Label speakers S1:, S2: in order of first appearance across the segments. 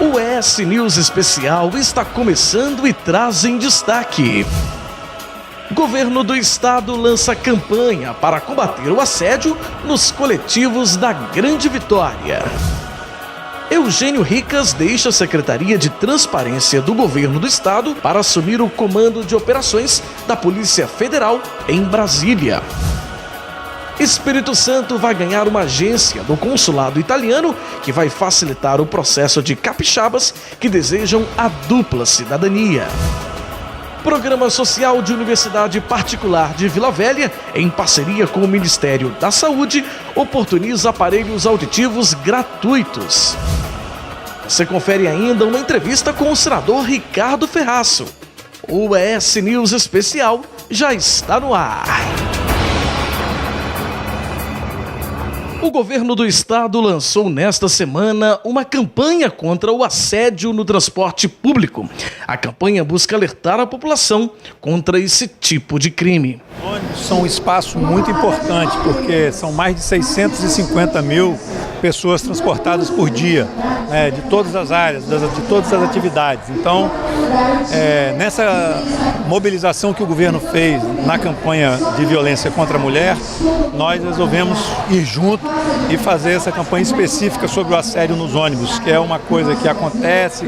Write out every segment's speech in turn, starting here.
S1: O ES News Especial está começando e traz em destaque: Governo do Estado lança campanha para combater o assédio nos coletivos da Grande Vitória. Eugênio Ricas deixa a Secretaria de Transparência do Governo do Estado para assumir o comando de operações da Polícia Federal em Brasília. Espírito Santo vai ganhar uma agência do consulado italiano que vai facilitar o processo de capixabas que desejam a dupla cidadania. Programa Social de Universidade Particular de Vila Velha, em parceria com o Ministério da Saúde, oportuniza aparelhos auditivos gratuitos. Você confere ainda uma entrevista com o senador Ricardo Ferraço. O ES News Especial já está no ar. O governo do estado lançou nesta semana uma campanha contra o assédio no transporte público. A campanha busca alertar a população contra esse tipo de crime.
S2: Ônibus são um espaço muito importante, porque são mais de 650 mil pessoas transportadas por dia, de todas as áreas, de todas as atividades. Então, nessa mobilização que o governo fez na campanha de violência contra a mulher, nós resolvemos ir junto e fazer essa campanha específica sobre o assédio nos ônibus, que é uma coisa que acontece,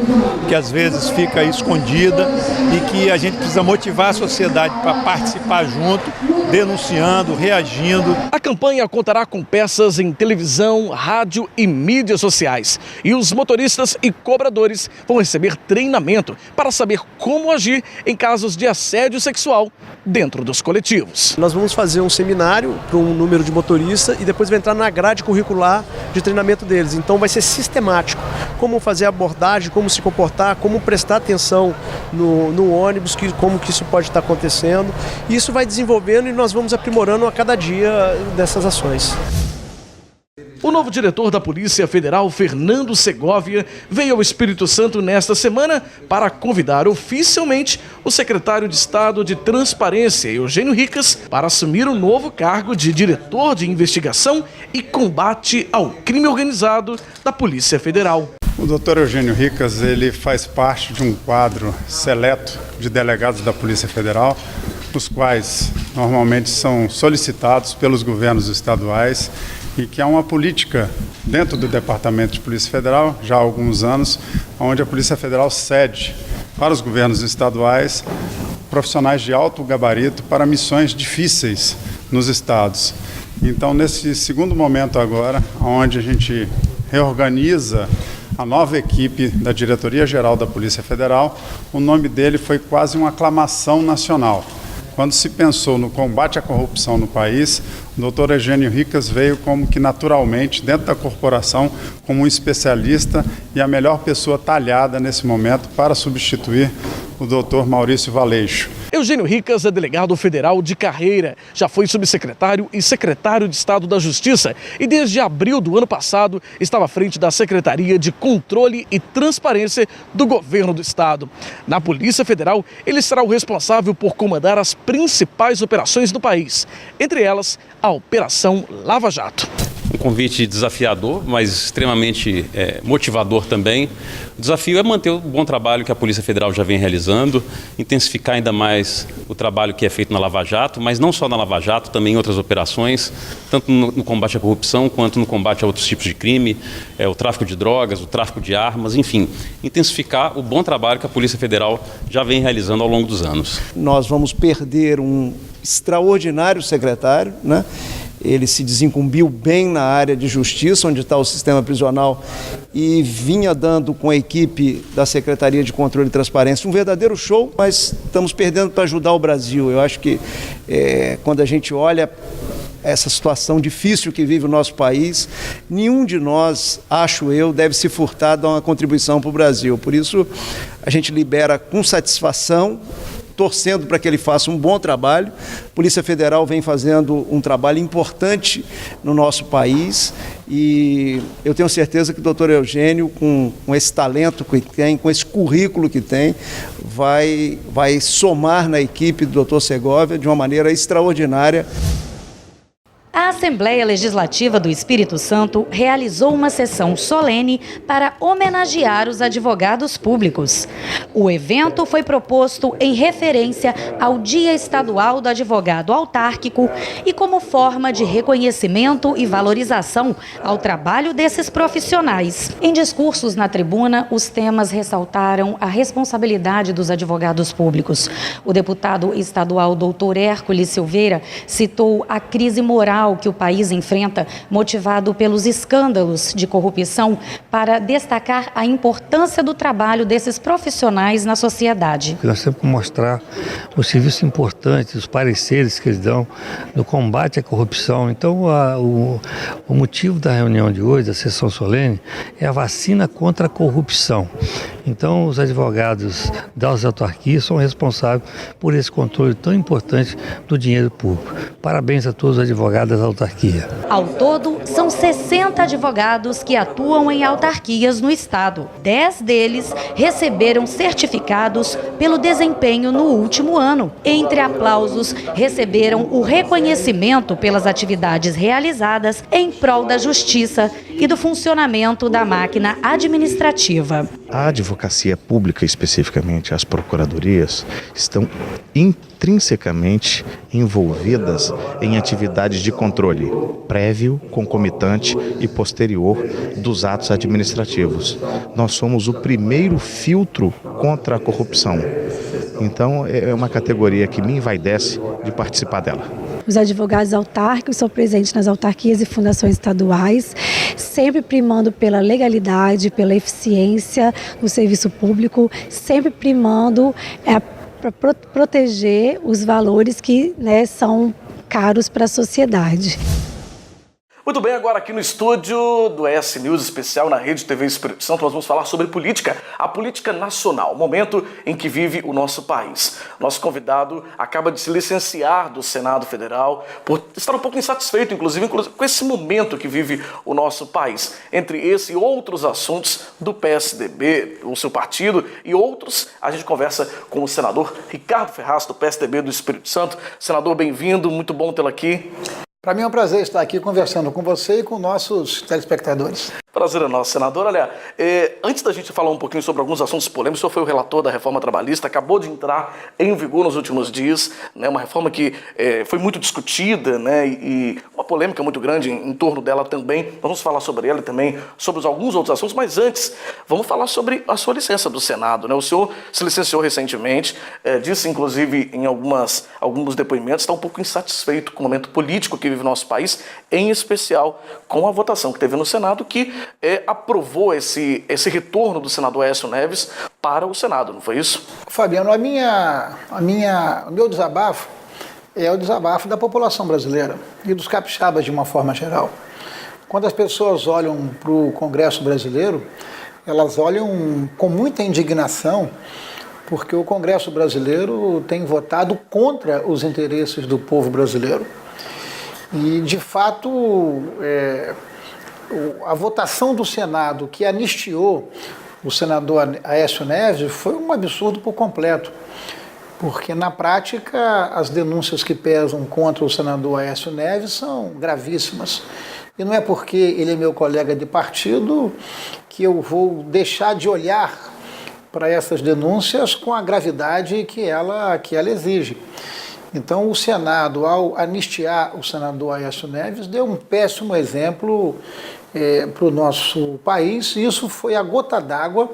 S2: que às vezes fica escondida e que a gente precisa motivar a sociedade para participar junto, denunciando, reagindo.
S1: A campanha contará com peças em televisão, rádio e mídias sociais. E os motoristas e cobradores vão receber treinamento para saber como agir em casos de assédio sexual dentro dos coletivos.
S3: Nós vamos fazer um seminário para um número de motoristas e depois vai entrar na grade curricular de treinamento deles. Então vai ser sistemático. Como fazer a abordagem, como se comportar, como prestar atenção no ônibus, como que isso pode estar acontecendo. E isso vai desenvolvendo e nós vamos aprimorando a cada dia dessas ações.
S1: O novo diretor da Polícia Federal, Fernando Segovia, veio ao Espírito Santo nesta semana para convidar oficialmente o secretário de Estado de Transparência, Eugênio Ricas, para assumir o novo cargo de diretor de investigação e combate ao crime organizado da Polícia Federal.
S4: O doutor Eugênio Ricas, ele faz parte de um quadro seleto de delegados da Polícia Federal, os quais normalmente são solicitados pelos governos estaduais e que há uma política dentro do Departamento de Polícia Federal, já há alguns anos, onde a Polícia Federal cede para os governos estaduais profissionais de alto gabarito para missões difíceis nos estados. Então, nesse segundo momento agora, onde a gente reorganiza a nova equipe da Diretoria-Geral da Polícia Federal, o nome dele foi quase uma aclamação nacional. Quando se pensou no combate à corrupção no país, o doutor Eugênio Ricas veio como que naturalmente, dentro da corporação, como um especialista e a melhor pessoa talhada nesse momento para substituir o doutor Maurício Valeixo.
S1: Eugênio Ricas é delegado federal de carreira, já foi subsecretário e secretário de Estado da Justiça e desde abril do ano passado estava à frente da Secretaria de Controle e Transparência do Governo do Estado. Na Polícia Federal, ele será o responsável por comandar as principais operações do país, entre elas a Operação Lava Jato.
S5: Um convite desafiador, mas extremamente motivador também. O desafio é manter o bom trabalho que a Polícia Federal já vem realizando, intensificar ainda mais o trabalho que é feito na Lava Jato, mas não só na Lava Jato, também em outras operações, tanto no combate à corrupção quanto no combate a outros tipos de crime, o tráfico de drogas, o tráfico de armas, enfim, intensificar o bom trabalho que a Polícia Federal já vem realizando ao longo dos anos.
S6: Nós vamos perder um extraordinário secretário, né? Ele se desincumbiu bem na área de justiça, onde está o sistema prisional, e vinha dando com a equipe da Secretaria de Controle e Transparência um verdadeiro show, mas estamos perdendo para ajudar o Brasil. Eu acho que quando a gente olha essa situação difícil que vive o nosso país, nenhum de nós, acho eu, deve se furtar a dar uma contribuição para o Brasil. Por isso, a gente libera com satisfação, torcendo para que ele faça um bom trabalho. A Polícia Federal vem fazendo um trabalho importante no nosso país e eu tenho certeza que o doutor Eugênio, com esse talento que tem, com esse currículo que tem, vai somar na equipe do doutor Segovia de uma maneira extraordinária.
S7: A Assembleia Legislativa do Espírito Santo realizou uma sessão solene para homenagear os advogados públicos. O evento foi proposto em referência ao Dia Estadual do Advogado Autárquico e como forma de reconhecimento e valorização ao trabalho desses profissionais. Em discursos na tribuna, os temas ressaltaram a responsabilidade dos advogados públicos. O deputado estadual Dr. Hércules Silveira citou a crise moral que o país enfrenta, motivado pelos escândalos de corrupção, para destacar a importância do trabalho desses profissionais na sociedade.
S8: Nós temos que mostrar o serviço importante, os pareceres que eles dão no combate à corrupção. Então, o motivo da reunião de hoje, da sessão solene, é a vacina contra a corrupção. Então, os advogados das autarquias são responsáveis por esse controle tão importante do dinheiro público. Parabéns a todos os advogados da autarquia.
S7: Ao todo, são 60 advogados que atuam em autarquias no estado. 10 deles receberam certificados pelo desempenho no último ano. Entre aplausos, receberam o reconhecimento pelas atividades realizadas em prol da justiça e do funcionamento da máquina administrativa.
S9: A advocacia pública, especificamente as procuradorias, estão intrinsecamente envolvidas em atividades de controle prévio, concomitante e posterior dos atos administrativos. Nós somos o primeiro filtro contra a corrupção. Então, é uma categoria que me envaidece de participar dela.
S10: Os advogados autárquicos são presentes nas autarquias e fundações estaduais, sempre primando pela legalidade, pela eficiência no serviço público, sempre primando para proteger os valores que são caros para a sociedade.
S1: Muito bem, agora aqui no estúdio do ES News Especial na Rede TV Espírito Santo, nós vamos falar sobre política, a política nacional, o momento em que vive o nosso país. Nosso convidado acaba de se licenciar do Senado Federal por estar um pouco insatisfeito, inclusive com esse momento que vive o nosso país. Entre esse e outros assuntos do PSDB, o seu partido, e outros, a gente conversa com o senador Ricardo Ferraz, do PSDB do Espírito Santo. Senador, bem-vindo, muito bom tê-lo aqui.
S11: Para mim é um prazer estar aqui conversando com você e com nossos telespectadores.
S1: Prazer é nosso, senador. Olha, antes da gente falar um pouquinho sobre alguns assuntos polêmicos, o senhor foi o relator da reforma trabalhista, acabou de entrar em vigor nos últimos dias, né, uma reforma que foi muito discutida, né, e uma polêmica muito grande em torno dela também. Nós vamos falar sobre ela e também sobre alguns outros assuntos, mas antes, vamos falar sobre a sua licença do Senado, né? O senhor se licenciou recentemente, disse inclusive em alguns depoimentos, está um pouco insatisfeito com o momento político que vive o nosso país, em especial com a votação que teve no Senado, que aprovou esse retorno do senador Aécio Neves para o Senado, não foi isso?
S11: Fabiano, o meu desabafo é o desabafo da população brasileira e dos capixabas de uma forma geral. Quando as pessoas olham para o Congresso brasileiro, elas olham com muita indignação, porque o Congresso brasileiro tem votado contra os interesses do povo brasileiro. E, de fato, a votação do Senado que anistiou o senador Aécio Neves foi um absurdo por completo, porque na prática as denúncias que pesam contra o senador Aécio Neves são gravíssimas. E não é porque ele é meu colega de partido que eu vou deixar de olhar para essas denúncias com a gravidade que ela exige. Então, o Senado, ao anistiar o senador Aécio Neves, deu um péssimo exemplo para o nosso país. Isso foi a gota d'água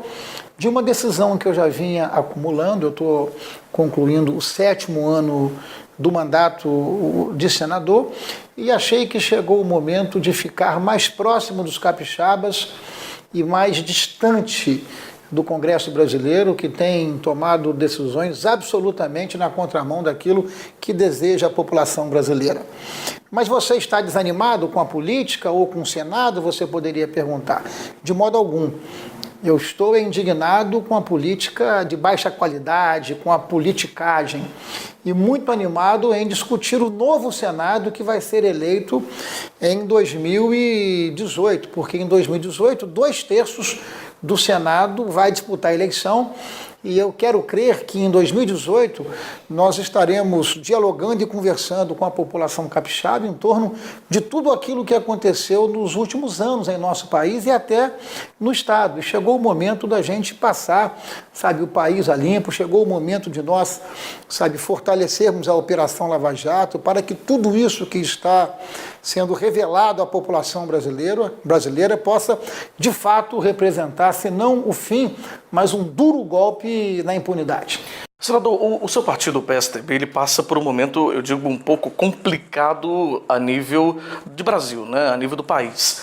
S11: de uma decisão que eu já vinha acumulando. Eu estou concluindo o 7º ano do mandato de senador e achei que chegou o momento de ficar mais próximo dos capixabas e mais distante do Congresso brasileiro, que tem tomado decisões absolutamente na contramão daquilo que deseja a população brasileira. Mas você está desanimado com a política ou com o Senado? Você poderia perguntar. De modo algum. Eu estou indignado com a política de baixa qualidade, com a politicagem, e muito animado em discutir o novo Senado que vai ser eleito em 2018, porque em 2018 2/3 do Senado vai disputar a eleição E eu quero crer que em 2018 nós estaremos dialogando e conversando com a população capixaba em torno de tudo aquilo que aconteceu nos últimos anos em nosso país e até no Estado. E chegou o momento da gente passar, sabe, o país a limpo, chegou o momento de nós, sabe, fortalecermos a Operação Lava Jato para que tudo isso que está sendo revelado à população brasileira possa, de fato, representar, se não o fim, mas um duro golpe na impunidade.
S1: Senador, o seu partido, o PSDB, ele passa por um momento, eu digo, um pouco complicado a nível de Brasil, né? A nível do país.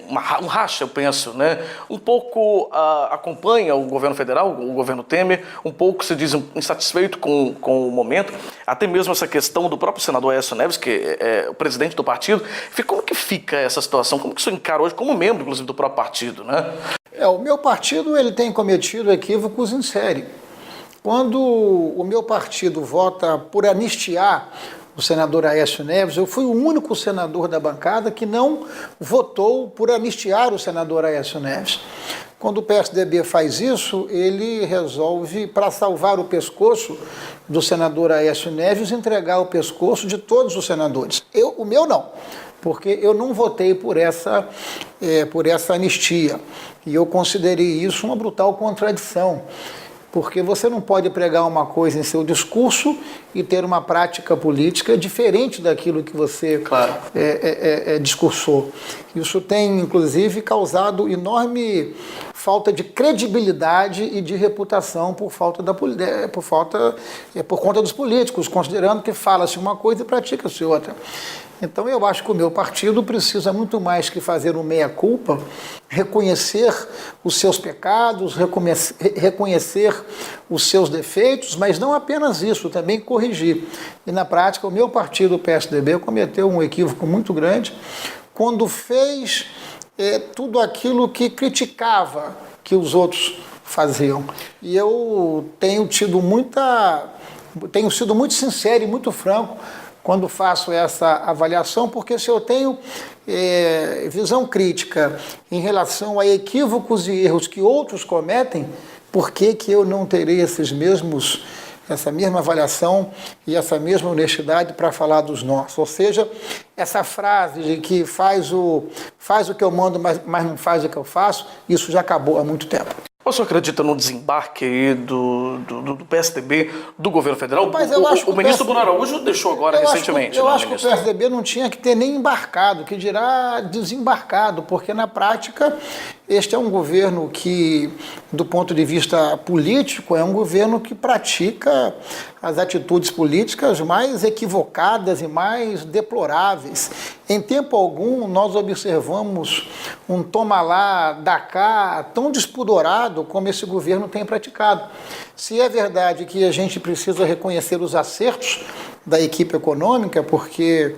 S1: Um racha, eu penso, né? Um pouco acompanha o governo federal, o governo Temer, um pouco se diz insatisfeito com o momento, até mesmo essa questão do próprio senador Aécio Neves, que é o presidente do partido. Como que fica essa situação? Como que o senhor encara hoje como membro, inclusive, do próprio partido, né?
S11: O meu partido ele tem cometido equívocos em série. Quando o meu partido vota por anistiar o senador Aécio Neves, eu fui o único senador da bancada que não votou por anistiar o senador Aécio Neves. Quando o PSDB faz isso, ele resolve, para salvar o pescoço do senador Aécio Neves, entregar o pescoço de todos os senadores. O meu não, porque eu não votei por essa anistia. E eu considerei isso uma brutal contradição. Porque você não pode pregar uma coisa em seu discurso e ter uma prática política diferente daquilo que você discursou. Isso tem, inclusive, causado enorme falta de credibilidade e de reputação por conta dos políticos, considerando que fala-se uma coisa e pratica-se outra. Então eu acho que o meu partido precisa muito mais que fazer um meia-culpa, reconhecer os seus pecados, reconhecer os seus defeitos, mas não apenas isso, também corrigir. E na prática o meu partido, o PSDB, cometeu um equívoco muito grande quando fez tudo aquilo que criticava que os outros faziam. E eu tenho sido muito sincero e muito franco quando faço essa avaliação, porque se eu tenho visão crítica em relação a equívocos e erros que outros cometem, por que eu não terei essa mesma avaliação e essa mesma honestidade para falar dos nossos? Ou seja, essa frase de que faz o que eu mando, mas não faz o que eu faço, isso já acabou há muito tempo.
S1: O senhor acredita no desembarque aí do PSDB, do governo federal?
S11: Mas
S1: o ministro Bruno Araújo deixou agora recentemente.
S11: Eu acho que o PSDB não tinha que ter nem embarcado, que dirá desembarcado, porque na prática este é um governo que, do ponto de vista político, é um governo que pratica as atitudes políticas mais equivocadas e mais deploráveis. Em tempo algum, nós observamos um toma lá, dá cá, tão despudorado como esse governo tem praticado. Se é verdade que a gente precisa reconhecer os acertos da equipe econômica, porque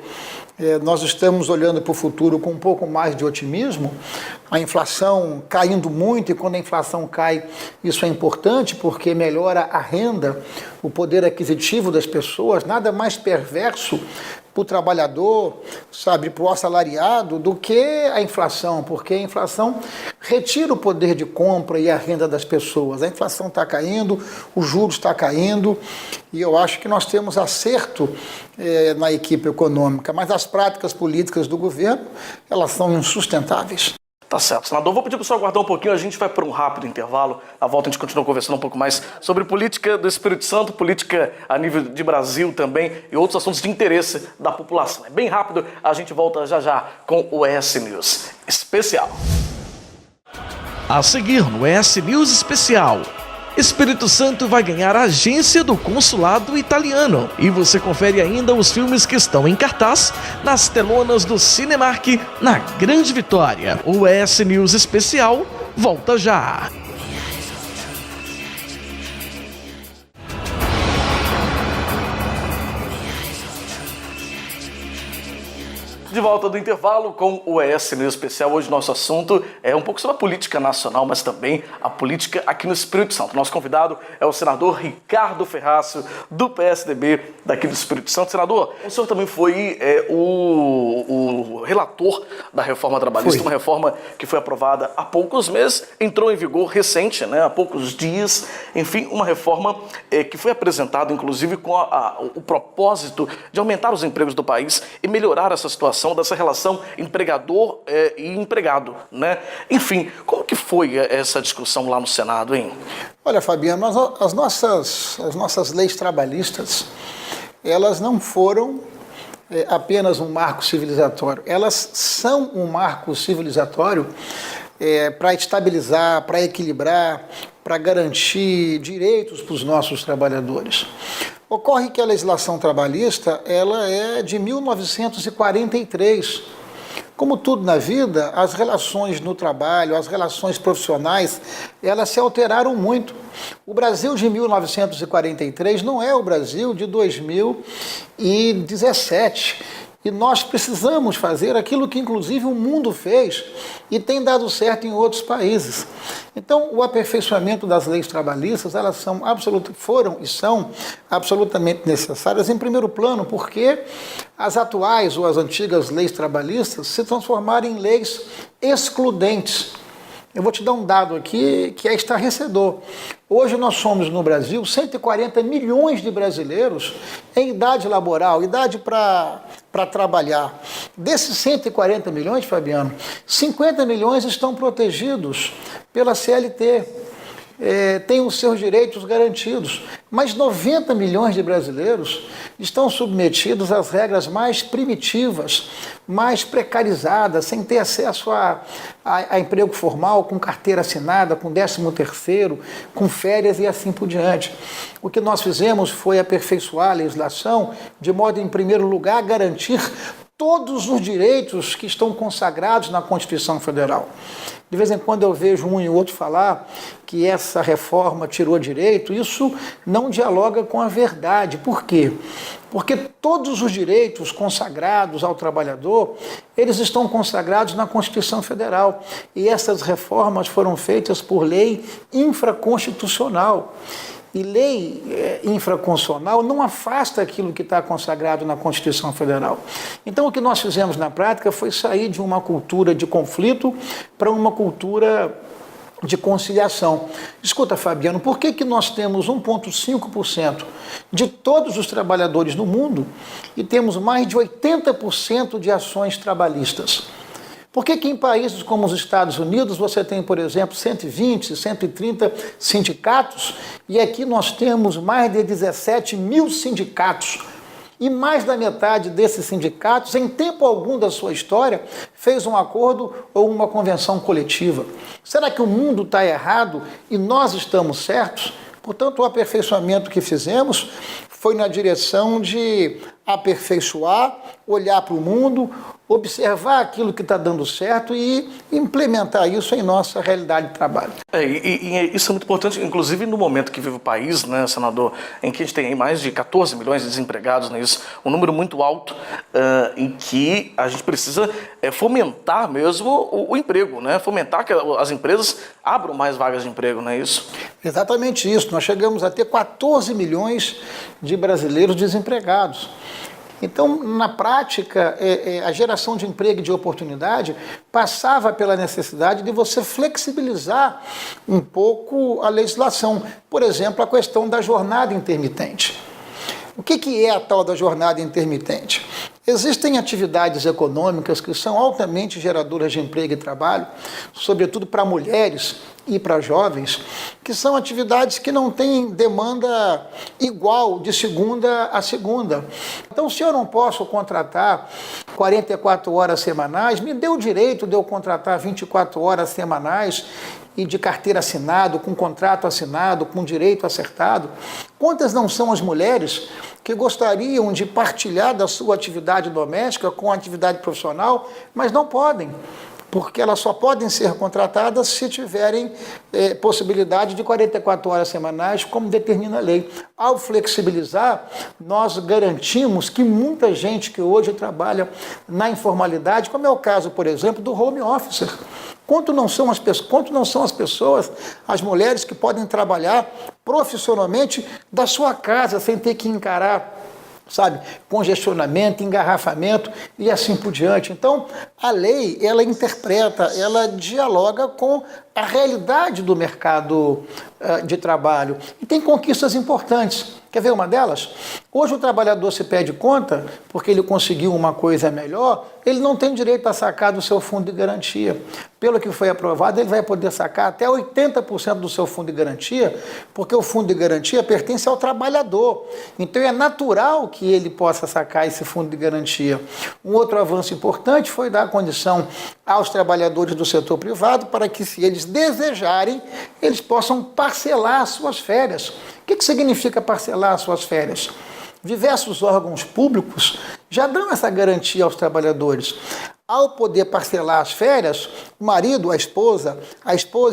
S11: nós estamos olhando para o futuro com um pouco mais de otimismo, a inflação caindo muito, e quando a inflação cai, isso é importante porque melhora a renda, o poder aquisitivo das pessoas, nada mais perverso para o trabalhador, sabe, para o assalariado, do que a inflação, porque a inflação retira o poder de compra e a renda das pessoas. A inflação está caindo, o juros está caindo, e eu acho que nós temos acerto na equipe econômica, mas as práticas políticas do governo, elas são insustentáveis.
S1: Tá certo, senador. Vou pedir para o senhor aguardar um pouquinho, a gente vai para um rápido intervalo. Na volta a gente continua conversando um pouco mais sobre política do Espírito Santo, política a nível de Brasil também e outros assuntos de interesse da população. É bem rápido, a gente volta já já com o ES News Especial. A seguir no ES News Especial, Espírito Santo vai ganhar a agência do consulado italiano. E você confere ainda os filmes que estão em cartaz nas telonas do Cinemark na Grande Vitória. O ES News Especial volta já. De volta volta do intervalo com o ES News Especial. Hoje nosso assunto é um pouco sobre a política nacional, mas também a política aqui no Espírito Santo. Nosso convidado é o senador Ricardo Ferracio, do PSDB daqui do Espírito Santo. Senador, o senhor também foi o relator da reforma trabalhista, uma reforma que foi aprovada há poucos meses, entrou em vigor recente, né, há poucos dias. Enfim, uma reforma que foi apresentada, inclusive, com o propósito de aumentar os empregos do país e melhorar essa situação dessa relação empregador e empregado, né? Enfim, como que foi essa discussão lá no Senado, hein?
S11: Olha, Fabiano, as nossas leis trabalhistas, elas não foram apenas um marco civilizatório, elas são um marco civilizatório para estabilizar, para equilibrar, para garantir direitos para os nossos trabalhadores. Ocorre que a legislação trabalhista ela é de 1943. Como tudo na vida, as relações no trabalho, as relações profissionais, elas se alteraram muito. O Brasil de 1943 não é o Brasil de 2017. E nós precisamos fazer aquilo que, inclusive, o mundo fez e tem dado certo em outros países. Então, o aperfeiçoamento das leis trabalhistas, elas foram e são absolutamente necessárias, em primeiro plano, porque as atuais ou as antigas leis trabalhistas se transformaram em leis excludentes. Eu vou te dar um dado aqui que é estarrecedor. Hoje nós somos no Brasil 140 milhões de brasileiros em idade laboral, idade para trabalhar. Desses 140 milhões, Fabiano, 50 milhões estão protegidos pela CLT. Têm os seus direitos garantidos, mas 90 milhões de brasileiros estão submetidos às regras mais primitivas, mais precarizadas, sem ter acesso a emprego formal, com carteira assinada, com 13º, com férias e assim por diante. O que nós fizemos foi aperfeiçoar a legislação de modo, em primeiro lugar, a garantir todos os direitos que estão consagrados na Constituição Federal. De vez em quando eu vejo um e outro falar que essa reforma tirou direito, isso não dialoga com a verdade. Por quê? Porque todos os direitos consagrados ao trabalhador, eles estão consagrados na Constituição Federal. E essas reformas foram feitas por lei infraconstitucional. E lei infraconstitucional não afasta aquilo que está consagrado na Constituição Federal. Então, o que nós fizemos na prática foi sair de uma cultura de conflito para uma cultura de conciliação. Escuta, Fabiano, por que nós temos 1,5% de todos os trabalhadores no mundo e temos mais de 80% de ações trabalhistas? Por que em países como os Estados Unidos você tem, por exemplo, 120, 130 sindicatos e aqui nós temos mais de 17 mil sindicatos? E mais da metade desses sindicatos, em tempo algum da sua história, fez um acordo ou uma convenção coletiva. Será que o mundo está errado e nós estamos certos? Portanto, o aperfeiçoamento que fizemos foi na direção de aperfeiçoar, olhar para o mundo, observar aquilo que está dando certo e implementar isso em nossa realidade de trabalho.
S1: Isso é muito importante, inclusive no momento que vive o país, né, senador, em que a gente tem aí mais de 14 milhões de desempregados, né, isso, um número muito alto, em que a gente precisa fomentar mesmo o emprego, né, fomentar que as empresas abram mais vagas de emprego, não é isso?
S11: Exatamente isso. Nós chegamos a ter 14 milhões de brasileiros desempregados. Então, na prática, a geração de emprego e de oportunidade passava pela necessidade de você flexibilizar um pouco a legislação. Por exemplo, a questão da jornada intermitente. O que é a tal da jornada intermitente? Existem atividades econômicas que são altamente geradoras de emprego e trabalho, sobretudo para mulheres e para jovens, que são atividades que não têm demanda igual de segunda a segunda. Então, se eu não posso contratar 44 horas semanais, me dê o direito de eu contratar 24 horas semanais e de carteira assinada, com contrato assinado, com direito acertado. Quantas não são as mulheres que gostariam de partilhar da sua atividade doméstica com a atividade profissional, mas não podem, porque elas só podem ser contratadas se tiverem possibilidade de 44 horas semanais, como determina a lei. Ao flexibilizar, nós garantimos que muita gente que hoje trabalha na informalidade, como é o caso, por exemplo, do home officer, quanto não são as pessoas, as mulheres que podem trabalhar profissionalmente da sua casa, sem ter que encarar, sabe, congestionamento, engarrafamento e assim por diante. Então, a lei, ela interpreta, ela dialoga com a realidade do mercado de trabalho e tem conquistas importantes. Quer ver uma delas? Hoje o trabalhador se pede conta porque ele conseguiu uma coisa melhor, ele não tem direito a sacar do seu fundo de garantia. Pelo que foi aprovado, ele vai poder sacar até 80% do seu fundo de garantia, porque o fundo de garantia pertence ao trabalhador. Então é natural que ele possa sacar esse fundo de garantia. Um outro avanço importante foi dar condição aos trabalhadores do setor privado para que, se eles desejarem, eles possam parcelar as suas férias. O que significa parcelar as suas férias? Diversos órgãos públicos já dão essa garantia aos trabalhadores. Ao poder parcelar as férias, o marido, a esposa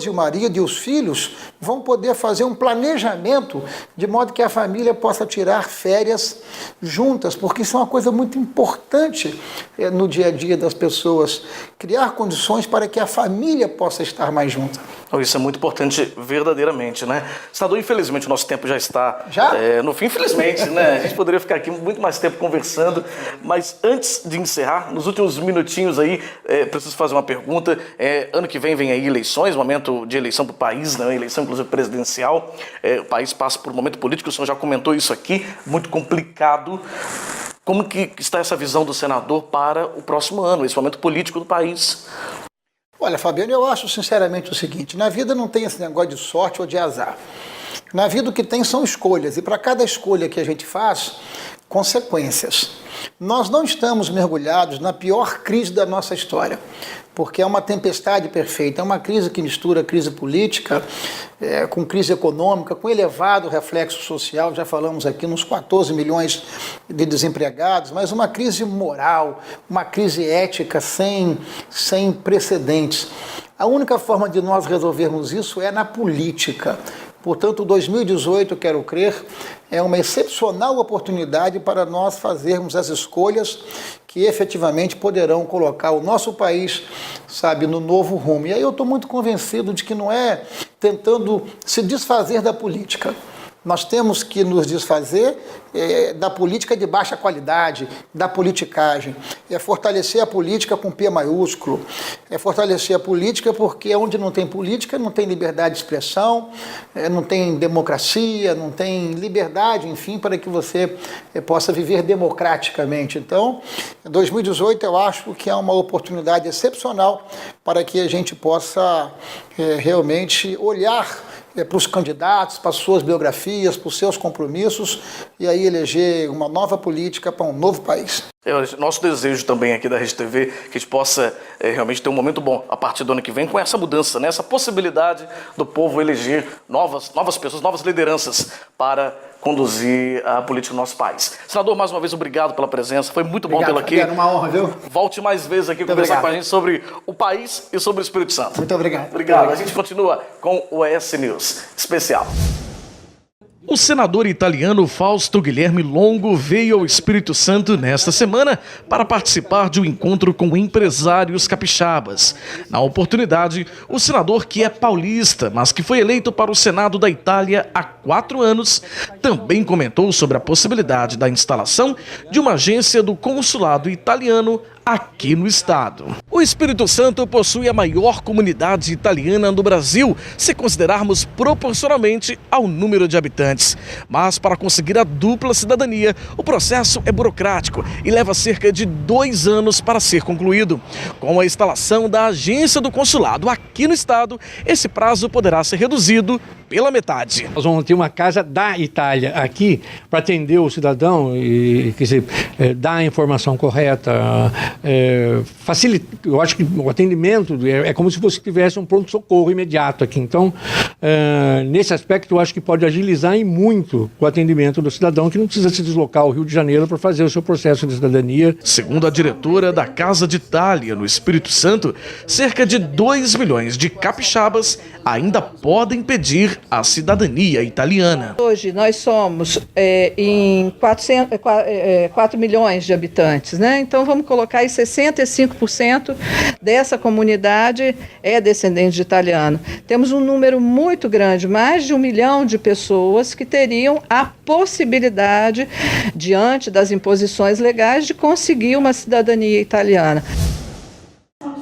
S11: e o marido e os filhos vão poder fazer um planejamento de modo que a família possa tirar férias juntas, porque isso é uma coisa muito importante no dia a dia das pessoas, criar condições para que a família possa estar mais junta.
S12: Isso é muito importante, verdadeiramente, né? Senador, infelizmente o nosso tempo já está no fim, infelizmente, né? A gente poderia ficar aqui muito mais tempo conversando, mas antes de encerrar, nos últimos minutinhos aí, preciso fazer uma pergunta. Ano que vem aí eleições, momento de eleição para o país, né? Eleição inclusive presidencial. O país passa por um momento político, o senhor já comentou isso aqui, muito complicado. Como que está essa visão do senador para o próximo ano, esse momento político do país?
S11: Olha, Fabiano, eu acho sinceramente o seguinte, na vida não tem esse negócio de sorte ou de azar. Na vida o que tem são escolhas, e para cada escolha que a gente faz, consequências. Nós não estamos mergulhados na pior crise da nossa história, porque é uma tempestade perfeita, é uma crise que mistura crise política com crise econômica, com elevado reflexo social, já falamos aqui nos 14 milhões de desempregados, mas uma crise moral, uma crise ética sem precedentes. A única forma de nós resolvermos isso é na política. Portanto, 2018, quero crer, é uma excepcional oportunidade para nós fazermos as escolhas que efetivamente poderão colocar o nosso país, sabe, no novo rumo. E aí eu estou muito convencido de que não é tentando se desfazer da política. Nós temos que nos desfazer da política de baixa qualidade, da politicagem. É fortalecer a política com P maiúsculo. É fortalecer a política porque onde não tem política não tem liberdade de expressão, não tem democracia, não tem liberdade, enfim, para que você possa viver democraticamente. Então, 2018 eu acho que é uma oportunidade excepcional para que a gente possa realmente olhar para os candidatos, para as suas biografias, para os seus compromissos e aí eleger uma nova política para um novo país.
S12: Nosso desejo também aqui da Rede TV que a gente possa realmente ter um momento bom a partir do ano que vem com essa mudança, né? Essa possibilidade do povo eleger novas pessoas, novas lideranças para conduzir a política do nosso país. Senador, mais uma vez, obrigado pela presença, foi muito bom tê-lo aqui.
S11: Obrigado, uma honra, viu?
S12: Volte mais vezes aqui conversar com a gente sobre o país e sobre o Espírito Santo.
S11: Muito obrigado.
S12: Obrigado. A gente continua com o ES News Especial.
S1: O senador italiano Fausto Guilherme Longo veio ao Espírito Santo nesta semana para participar de um encontro com empresários capixabas. Na oportunidade, o senador, que é paulista, mas que foi eleito para o Senado da Itália há 4 anos, também comentou sobre a possibilidade da instalação de uma agência do consulado italiano aqui no estado. O Espírito Santo possui a maior comunidade italiana do Brasil, se considerarmos proporcionalmente ao número de habitantes. Mas para conseguir a dupla cidadania, o processo é burocrático e leva cerca de 2 anos para ser concluído. Com a instalação da agência do consulado aqui no estado, esse prazo poderá ser reduzido pela metade.
S2: Nós vamos ter uma casa da Itália aqui para atender o cidadão e quer dizer, dar a informação correta, facilita. Eu acho que o atendimento é como se você tivesse um pronto-socorro imediato aqui. Então, nesse aspecto, eu acho que pode agilizar e muito o atendimento do cidadão que não precisa se deslocar ao Rio de Janeiro para fazer o seu processo de cidadania.
S1: Segundo a diretora da Casa de Itália, no Espírito Santo, cerca de 2 milhões de capixabas ainda podem pedir a cidadania italiana.
S13: Hoje nós somos em 4 milhões de habitantes, né? Então vamos colocar aí 65% dessa comunidade é descendente de italiano. Temos um número muito grande, mais de 1 milhão de pessoas que teriam a possibilidade, diante das imposições legais, de conseguir uma cidadania italiana.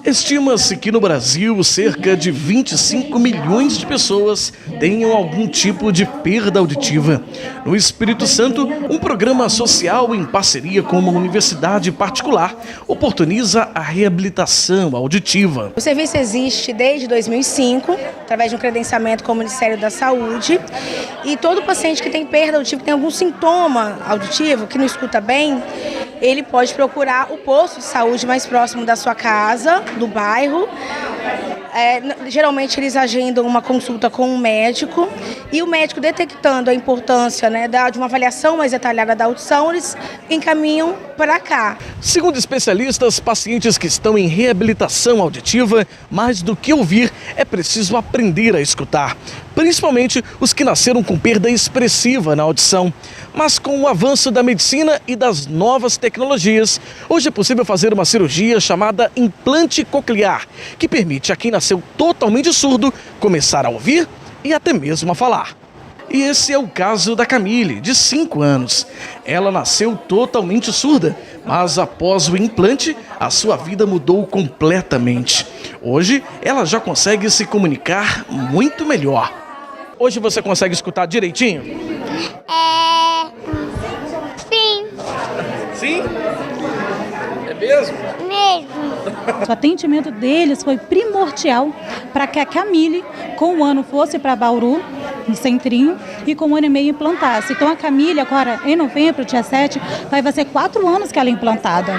S1: Estima-se que no Brasil cerca de 25 milhões de pessoas tenham algum tipo de perda auditiva. No Espírito Santo, um programa social em parceria com uma universidade particular oportuniza a reabilitação auditiva.
S14: O serviço existe desde 2005, através de um credenciamento com o Ministério da Saúde, e todo paciente que tem perda auditiva, que tem algum sintoma auditivo, que não escuta bem, ele pode procurar o posto de saúde mais próximo da sua casa, do bairro. Geralmente eles agendam uma consulta com um médico e o médico, detectando a importância, né, de uma avaliação mais detalhada da audição, eles encaminham para cá.
S1: Segundo especialistas, pacientes que estão em reabilitação auditiva, mais do que ouvir, é preciso aprender a escutar, principalmente os que nasceram com perda expressiva na audição. Mas com o avanço da medicina e das novas tecnologias, hoje é possível fazer uma cirurgia chamada implante coclear, que permite a quem nasceu totalmente surdo começar a ouvir e até mesmo a falar. E esse é o caso da Camille, de 5 anos. Ela nasceu totalmente surda, mas após o implante, a sua vida mudou completamente. Hoje, ela já consegue se comunicar muito melhor. Hoje você consegue escutar direitinho?
S15: Sim.
S1: Sim? É mesmo?
S15: Mesmo.
S16: O atendimento deles foi primordial para que a Camille, com 1 ano, fosse para Bauru, no centrinho, e com 1 ano e meio implantasse. Então a Camille, agora em novembro, dia 7, vai fazer 4 anos que ela é implantada.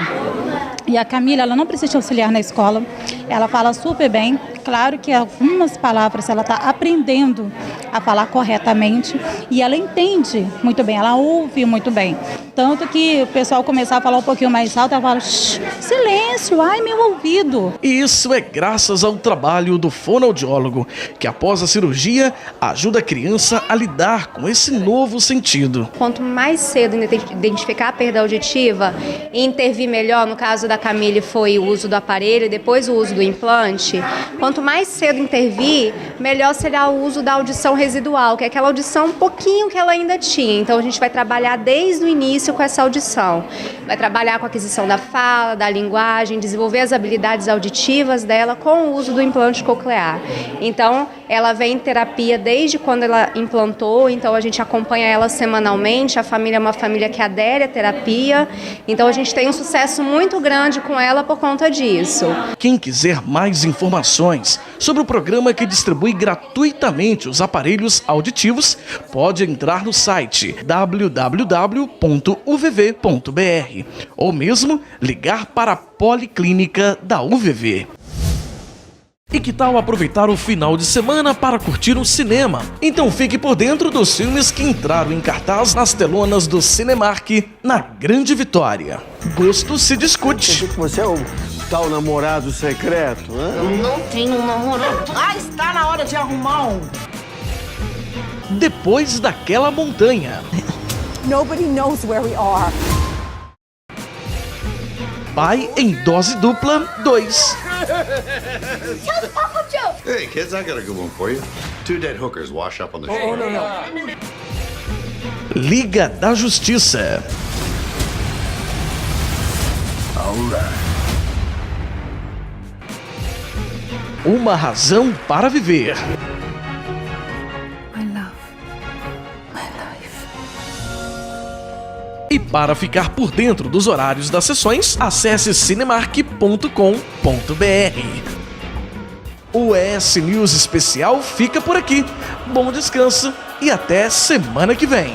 S16: E a Camille, ela não precisa de auxiliar na escola, ela fala super bem. Claro que algumas palavras ela está aprendendo a falar corretamente e ela entende muito bem, ela ouve muito bem. Tanto que o pessoal começar a falar um pouquinho mais alto, ela fala, silêncio, ai meu ouvido.
S1: E isso é graças ao trabalho do fonoaudiólogo, que após a cirurgia ajuda a criança a lidar com esse novo sentido.
S17: Quanto mais cedo identificar a perda auditiva e intervir melhor, no caso da Camille foi o uso do aparelho e depois o uso do implante, quanto mais cedo intervir, melhor será o uso da audição residual, que é aquela audição um pouquinho que ela ainda tinha. Então a gente vai trabalhar desde o início com essa audição. Vai trabalhar com a aquisição da fala, da linguagem, desenvolver as habilidades auditivas dela com o uso do implante coclear. Então ela vem em terapia desde quando ela implantou, então a gente acompanha ela semanalmente, a família é uma família que adere à terapia, então a gente tem um sucesso muito grande com ela por conta disso.
S1: Quem quiser mais informações sobre o programa que distribui gratuitamente os aparelhos auditivos, pode entrar no site www.uvv.br ou mesmo ligar para a Policlínica da UVV. E que tal aproveitar o final de semana para curtir um cinema? Então fique por dentro dos filmes que entraram em cartaz nas telonas do Cinemark na Grande Vitória. Gosto se discute.
S18: Você é o tal namorado secreto, né?
S19: Eu não tenho um namorado. Ah, está na hora de arrumar um.
S1: Depois daquela montanha.
S19: Nobody knows where we are.
S1: Pai em Dose Dupla 2.
S20: Hey kids, I got a good one for you. 2 dead hookers wash up on the shore.
S19: Oh, no.
S1: Liga da Justiça. Uma razão para viver. E para ficar por dentro dos horários das sessões, acesse cinemark.com.br. O ES News Especial fica por aqui. Bom descanso e até semana que vem.